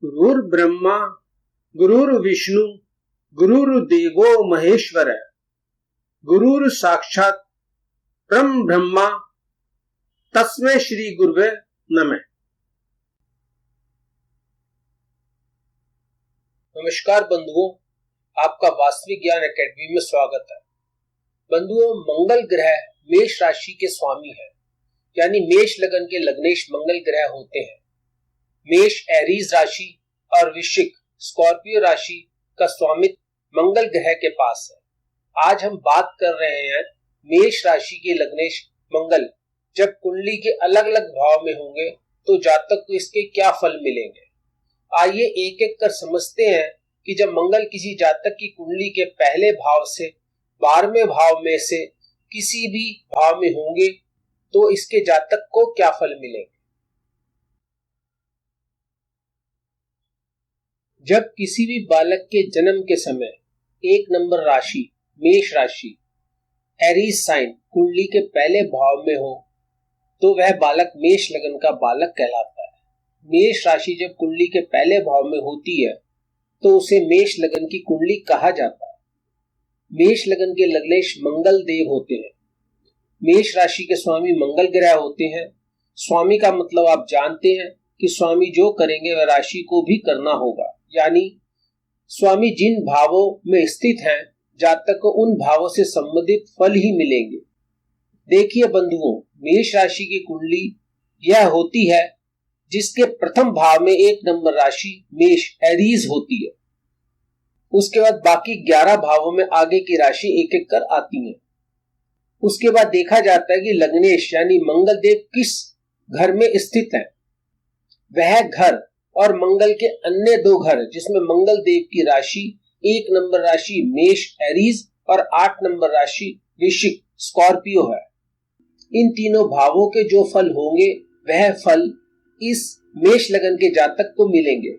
गुरुर्ब्रह्मा गुरुर्विष्णु गुरुर्देवो महेश्वर गुरुर् साक्षात परम ब्रह्मा तस्मै श्री गुरुवे नमः। नमस्कार बंधुओं, आपका वास्तविक ज्ञान एकेडमी में स्वागत है। बंधुओं, मंगल ग्रह मेष राशि के स्वामी है, यानी मेष लगन के लग्नेश मंगल ग्रह होते हैं। मेष एरीज राशि और वृश्चिक स्कॉर्पियो राशि का स्वामित्व मंगल ग्रह के पास है। आज हम बात कर रहे हैं मेष राशि के लग्नेश मंगल जब कुंडली के अलग अलग भाव में होंगे तो जातक को इसके क्या फल मिलेंगे। आइए एक एक कर समझते हैं कि जब मंगल किसी जातक की कुंडली के पहले भाव से 12वें भाव में से किसी भी भाव में होंगे तो इसके जातक को क्या फल मिलेंगे। जब किसी भी बालक के जन्म के समय 1 नंबर राशि मेष राशि एरीज साइन कुंडली के पहले भाव में हो तो वह बालक मेष लगन का बालक कहलाता है। मेष राशि जब कुंडली के पहले भाव में होती है तो उसे मेष लगन की कुंडली कहा जाता है। मेष लगन के लग्नेश मंगल देव होते हैं। मेष राशि के स्वामी मंगल ग्रह होते हैं। स्वामी का मतलब आप जानते हैं कि स्वामी जो करेंगे वह राशि को भी करना होगा, यानी स्वामी जिन भावों में स्थित हैं जातक को उन भावों से संबंधित फल ही मिलेंगे। देखिए बंधुओं, मेष राशि की कुंडली यह होती है जिसके प्रथम भाव में 1 नंबर राशि मेष एरीज होती है। उसके बाद बाकी 11 भावों में आगे की राशि एक एक कर आती है। उसके बाद देखा जाता है कि लग्नेश यानी मंगल देव किस घर में स्थित है। वह घर और मंगल के अन्य 2 घर जिसमें मंगल देव की राशि 1 नंबर राशि मेष एरीज और 8 नंबर राशि वृश्चिक स्कॉर्पियो है। इन तीनों भावों के जो फल होंगे वह फल इस मेष लगन के जातक को मिलेंगे।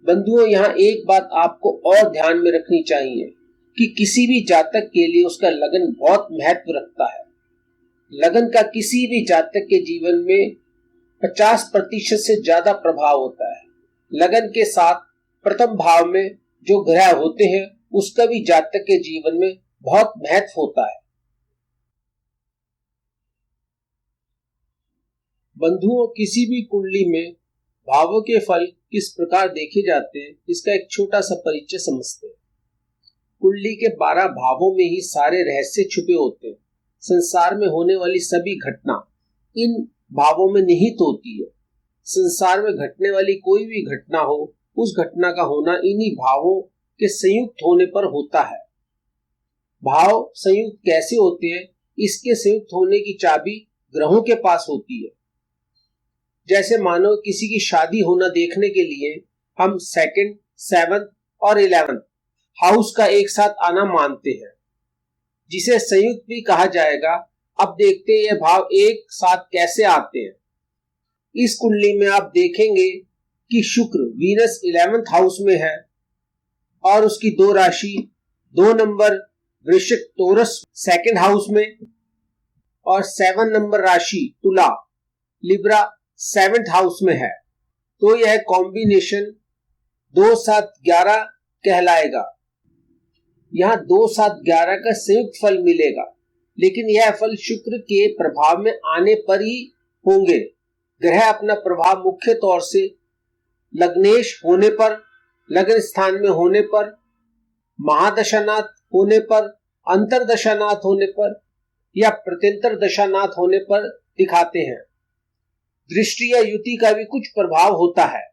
बंधुओं, यहाँ एक बात आपको और ध्यान में रखनी चाहिए कि किसी भी जातक के लिए उसका लगन बहुत महत्व रखता है। लगन का किसी भी जातक के जीवन में 50% से ज्यादा प्रभाव होता है। लगन के साथ प्रथम भाव में जो ग्रह होते हैं उसका भी जातक के जीवन में बहुत महत्व होता है। बंधुओं, किसी भी कुंडली में भावों के फल किस प्रकार देखे जाते हैं इसका एक छोटा सा परिचय समझते हैं। कुंडली के 12 भावों में ही सारे रहस्य छुपे होते हैं। संसार में होने वाली सभी घटना इन भावों में निहित होती है। संसार में घटने वाली कोई भी घटना हो, उस घटना का होना इन्हीं भावों के संयुक्त होने पर होता है। भाव संयुक्त कैसे होते हैं, इसके संयुक्त होने की चाबी ग्रहों के पास होती है। जैसे मानो किसी की शादी होना देखने के लिए हम 2nd, 7th और 11th हाउस का एक साथ आना मानते हैं, जिसे संयुक्त भी कहा जाएगा। अब देखते हैं ये भाव एक साथ कैसे आते हैं। इस कुंडली में आप देखेंगे कि शुक्र वीनस 11th हाउस में है और उसकी 2 राशि 2 नंबर वृश्चिक टोरस 2nd हाउस में और 7 नंबर राशि तुला लिब्रा 7th हाउस में है। तो यह कॉम्बिनेशन 2, 7, 11 कहलाएगा। यहाँ 2, 7, 11 का संयुक्त फल मिलेगा, लेकिन यह फल शुक्र के प्रभाव में आने पर ही होंगे। ग्रह अपना प्रभाव मुख्य तौर से लग्नेश होने पर, लग्न स्थान में होने पर, महादशानाथ होने पर, अंतरदशानाथ होने पर या प्रत्यंतर दशानाथ होने पर दिखाते हैं। दृष्टि या युति का भी कुछ प्रभाव होता है।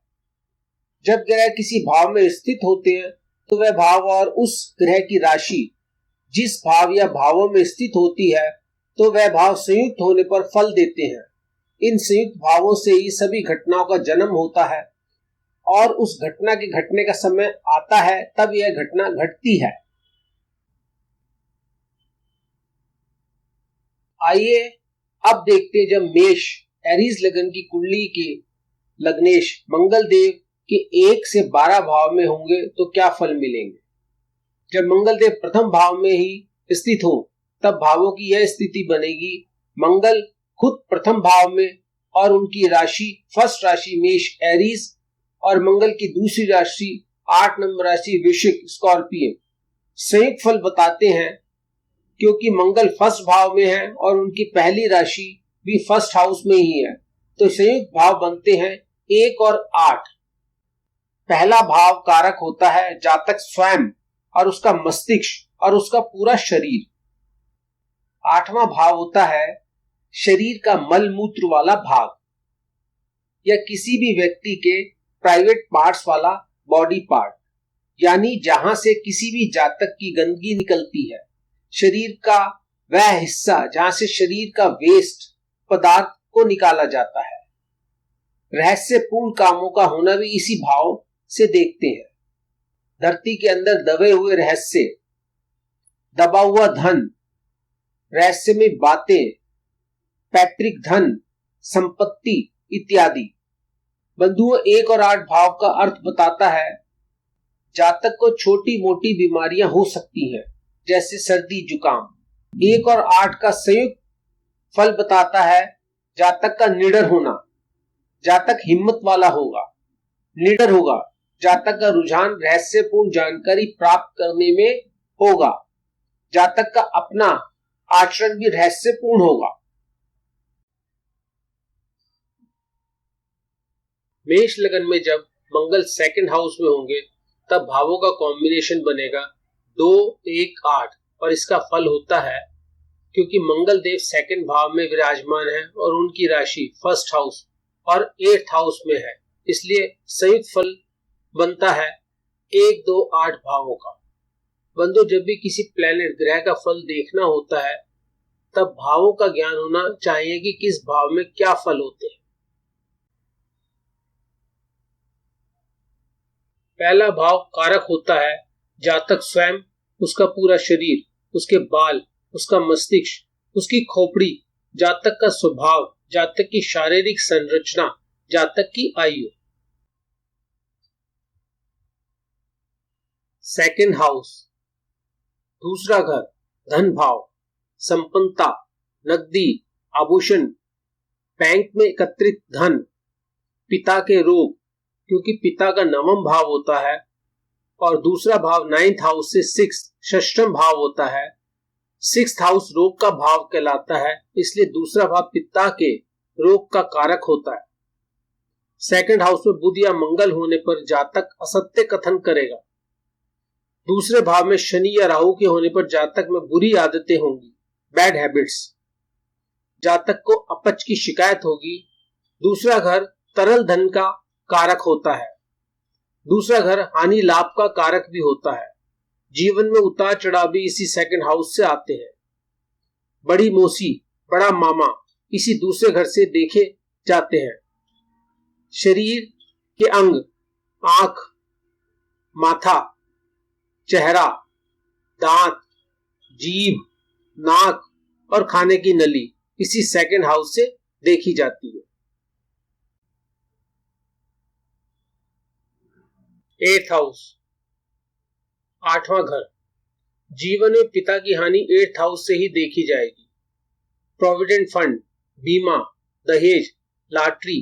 जब ग्रह किसी भाव में स्थित होते हैं तो वह भाव और उस ग्रह की राशि जिस भाव या भावों में स्थित होती है तो वह भाव संयुक्त होने पर फल देते हैं। इन संयुक्त भावों से ही सभी घटनाओं का जन्म होता है और उस घटना के घटने का समय आता है तब यह घटना घटती है। आइए अब देखते हैं जब मेष एरीज लगन की कुंडली के लग्नेश मंगल देव के 1 से 12 भाव में होंगे तो क्या फल मिलेंगे। जब मंगल देव प्रथम भाव में ही स्थित हो तब भावों की यह स्थिति बनेगी। मंगल खुद प्रथम भाव में और उनकी राशि फर्स्ट राशि मेष एरीज और मंगल की दूसरी राशि 8 नंबर राशि वृश्चिक स्कॉर्पियन संयुक्त फल बताते हैं, क्योंकि मंगल फर्स्ट भाव में है और उनकी पहली राशि भी फर्स्ट हाउस में ही है, तो संयुक्त भाव बनते हैं 1 और 8। पहला भाव कारक होता है जातक स्वयं और उसका मस्तिष्क और उसका पूरा शरीर। 8वां भाव होता है शरीर का मल मूत्र वाला भाग या किसी भी व्यक्ति के प्राइवेट पार्ट्स वाला बॉडी पार्ट, यानी जहां से किसी भी जातक की गंदगी निकलती है। शरीर का वह हिस्सा जहां से शरीर का वेस्ट पदार्थ को निकाला जाता है। रहस्यपूर्ण कामों का होना भी इसी भाव से देखते हैं। धरती के अंदर दबे हुए रहस्य, दबा हुआ धन, रहस्यमय बातें, पैतृक धन, संपत्ति इत्यादि। बंधुओं, 1 और 8 भाव का अर्थ बताता है जातक को छोटी मोटी बीमारियां हो सकती हैं, जैसे सर्दी जुकाम। 1 और 8 का संयुक्त फल बताता है जातक का निडर होना। जातक हिम्मत वाला होगा, निडर होगा। जातक का रुझान रहस्यपूर्ण जानकारी प्राप्त करने में होगा। जातक का अपना आचरण भी रहस्यपूर्ण होगा। मेष लगन में जब मंगल सेकंड हाउस में होंगे तब भावों का कॉम्बिनेशन बनेगा 2, 1, 8 और इसका फल होता है, क्योंकि मंगल देव सेकंड भाव में विराजमान है और उनकी राशि फर्स्ट हाउस और 8th हाउस में है, इसलिए संयुक्त फल बनता है 1, 2, 8 भावों का। बंधु, जब भी किसी प्लेनेट ग्रह का फल देखना होता है तब भावों का ज्ञान होना चाहिए कि किस भाव में क्या फल होते हैं। पहला भाव कारक होता है जातक स्वयं, उसका पूरा शरीर, उसके बाल, उसका मस्तिष्क, उसकी खोपड़ी, जातक का स्वभाव, जातक की शारीरिक संरचना, जातक की आयु। सेकंड हाउस, दूसरा घर, धन भाव, संपन्नता, नकदी, आभूषण, बैंक में एकत्रित धन, पिता के रोग, क्योंकि पिता का 9वां भाव होता है और दूसरा भाव 9th हाउस से 6th षष्ठम भाव होता है। 6th हाउस रोग का भाव कहलाता है, इसलिए दूसरा भाव पिता के रोग का कारक होता है। सेकंड हाउस में बुध या मंगल होने पर जातक असत्य कथन करेगा। दूसरे भाव में शनि या राहु के होने पर जातक में बुरी आदतें होंगी, बैड हैबिट्स। जातक को अपच की शिकायत होगी। दूसरा घर तरल धन का कारक होता है। दूसरा घर हानि लाभ का कारक भी होता है। जीवन में उतार चढ़ाव भी इसी सेकंड हाउस से आते हैं। बड़ी मौसी, बड़ा मामा इसी दूसरे घर से देखे जाते हैं। शरीर के अंग, आंख, माथा, चेहरा, दांत, जीभ, नाक और खाने की नली इसी सेकंड हाउस से देखी जाती है। 8th हाउस, 8वां घर। जीवन में पिता की हानि 8th हाउस से ही देखी जाएगी। प्रोविडेंट फंड, बीमा, दहेज, लॉटरी,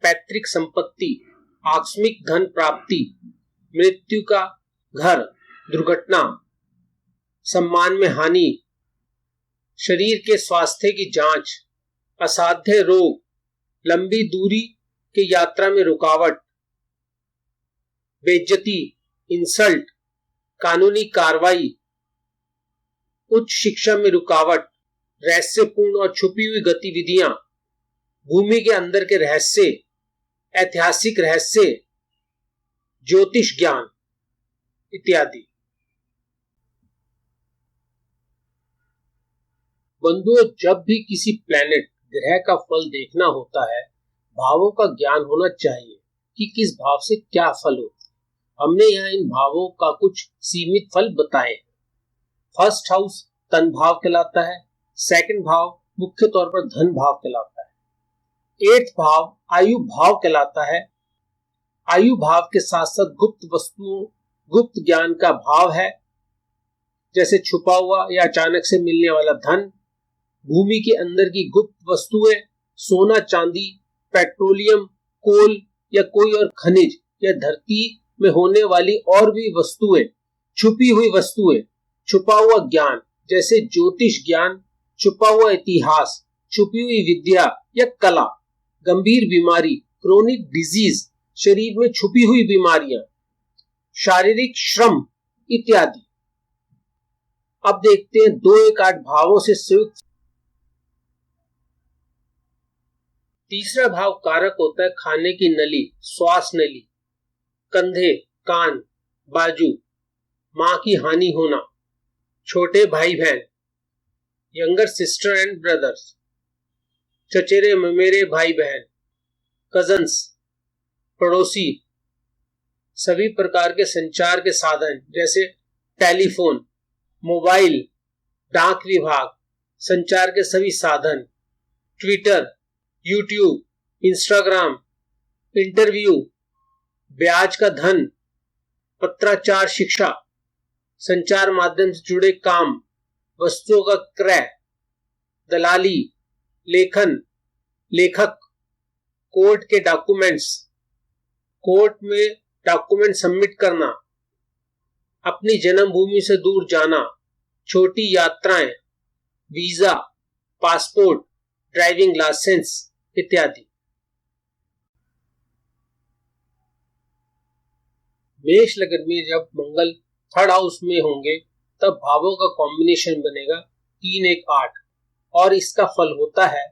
पैतृक संपत्ति, आकस्मिक धन प्राप्ति, मृत्यु का घर, दुर्घटना, सम्मान में हानि, शरीर के स्वास्थ्य की जांच, असाध्य रोग, लंबी दूरी की यात्रा में रुकावट, बेइज्जती, इंसल्ट, कानूनी कार्रवाई, उच्च शिक्षा में रुकावट, रहस्यपूर्ण और छुपी हुई गतिविधियां, भूमि के अंदर के रहस्य, ऐतिहासिक रहस्य, ज्योतिष ज्ञान इत्यादि। बंधुओं, जब भी किसी प्लेनेट ग्रह का फल देखना होता है, भावों का ज्ञान होना चाहिए कि किस भाव से क्या फल होते हैं। हमने यहाँ इन भावों का कुछ सीमित फल बताए। फर्स्ट हाउस तन भाव कहलाता है। सेकंड भाव मुख्य तौर पर धन भाव कहलाता है। 8th भाव आयु भाव कहलाता है। आयु भाव के साथ साथ गुप्त वस्तुओं, गुप्त ज्ञान का भाव है, जैसे छुपा हुआ या अचानक से मिलने वाला धन, भूमि के अंदर की गुप्त वस्तुएं, सोना चांदी, पेट्रोलियम, कोल या कोई और खनिज या धरती में होने वाली और भी वस्तुएं, छुपी हुई वस्तुएं, छुपा हुआ ज्ञान जैसे ज्योतिष ज्ञान, छुपा हुआ इतिहास, छुपी हुई विद्या या कला, गंभीर बीमारी, क्रोनिक डिजीज, शरीर में छुपी हुई बीमारियां, शारीरिक श्रम इत्यादि। अब देखते हैं 2, 1, 8 भावों से संयुक्त। तीसरा भाव कारक होता है खाने की नली, श्वास नली, कंधे, कान, बाजू, मां की हानि होना, छोटे भाई बहन, यंगर सिस्टर एंड ब्रदर्स, चचेरे ममेरे भाई बहन, कजन्स, पड़ोसी, सभी प्रकार के संचार के साधन जैसे टेलीफोन, मोबाइल, डाक विभाग, संचार के सभी साधन, ट्विटर, यूट्यूब, इंस्टाग्राम, इंटरव्यू, ब्याज का धन, पत्राचार शिक्षा, संचार माध्यम से जुड़े काम, वस्तुओं का क्रय, दलाली, लेखन, लेखक, कोर्ट के डॉक्यूमेंट्स, कोर्ट में डॉक्यूमेंट सबमिट करना, अपनी जन्मभूमि से दूर जाना, छोटी यात्राएं, वीजा, पासपोर्ट, ड्राइविंग लाइसेंस इत्यादि। मेष लग्न में जब मंगल 3rd हाउस में होंगे तब भावों का कॉम्बिनेशन बनेगा 3, 1, 8 और इसका फल होता है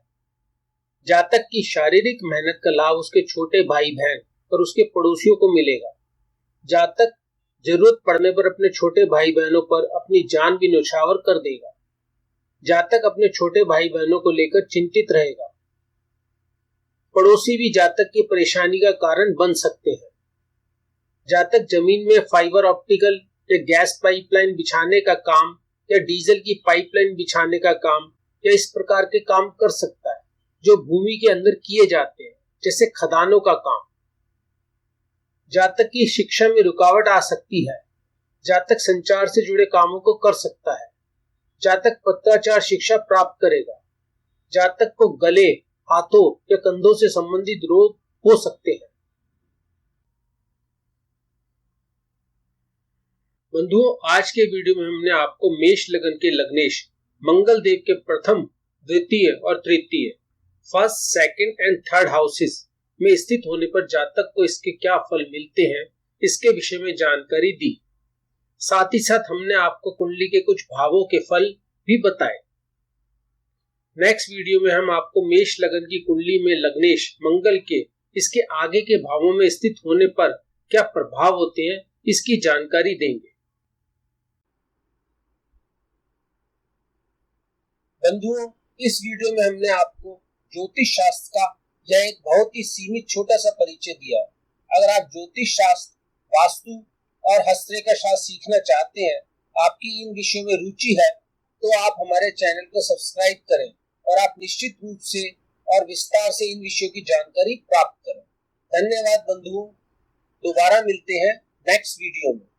जातक की शारीरिक मेहनत का लाभ उसके छोटे भाई बहन और उसके पड़ोसियों को मिलेगा। जातक जरूरत पड़ने पर अपने छोटे भाई बहनों पर अपनी जान भी न्यौछावर कर देगा। जातक अपने छोटे भाई बहनों को लेकर चिंतित रहेगा। पड़ोसी भी जातक की परेशानी का कारण बन सकते हैं। जातक जमीन में फाइबर ऑप्टिकल या गैस पाइपलाइन बिछाने का काम या डीजल की पाइपलाइन बिछाने का काम या इस प्रकार के काम कर सकता है जो भूमि के अंदर किए जाते हैं, जैसे खदानों का काम। जातक की शिक्षा में रुकावट आ सकती है। जातक संचार से जुड़े कामों को कर सकता है। जातक पत्राचार शिक्षा प्राप्त करेगा। जातक को गले, हाथों या कंधों से संबंधित रोग हो सकते हैं। बंधुओं, आज के वीडियो में हमने आपको मेष लग्न के लग्नेश मंगल देव के प्रथम, द्वितीय और तृतीय, 1st, 2nd and 3rd houses में स्थित होने पर जातक को इसके क्या फल मिलते हैं, इसके विषय में जानकारी दी। साथ ही साथ हमने आपको कुंडली के कुछ भावों के फल भी बताए। नेक्स्ट वीडियो में हम आपको मेष लग्न की कुंडली में लग्नेश मंगल के इसके आगे के भावों में स्थित होने पर क्या प्रभाव होते हैं, इसकी जानकारी देंगे। बंधुओं, इस वीडियो में हमने आपको ज्योतिष शास्त्र का यह एक बहुत ही सीमित छोटा सा परिचय दिया। अगर आप ज्योतिष शास्त्र, वास्तु और हस्तरेखा शास्त्र सीखना चाहते हैं, आपकी इन विषयों में रुचि है, तो आप हमारे चैनल को सब्सक्राइब करें और आप निश्चित रूप से और विस्तार से इन विषयों की जानकारी प्राप्त करें। धन्यवाद बंधुओं, दोबारा मिलते हैं नेक्स्ट वीडियो में।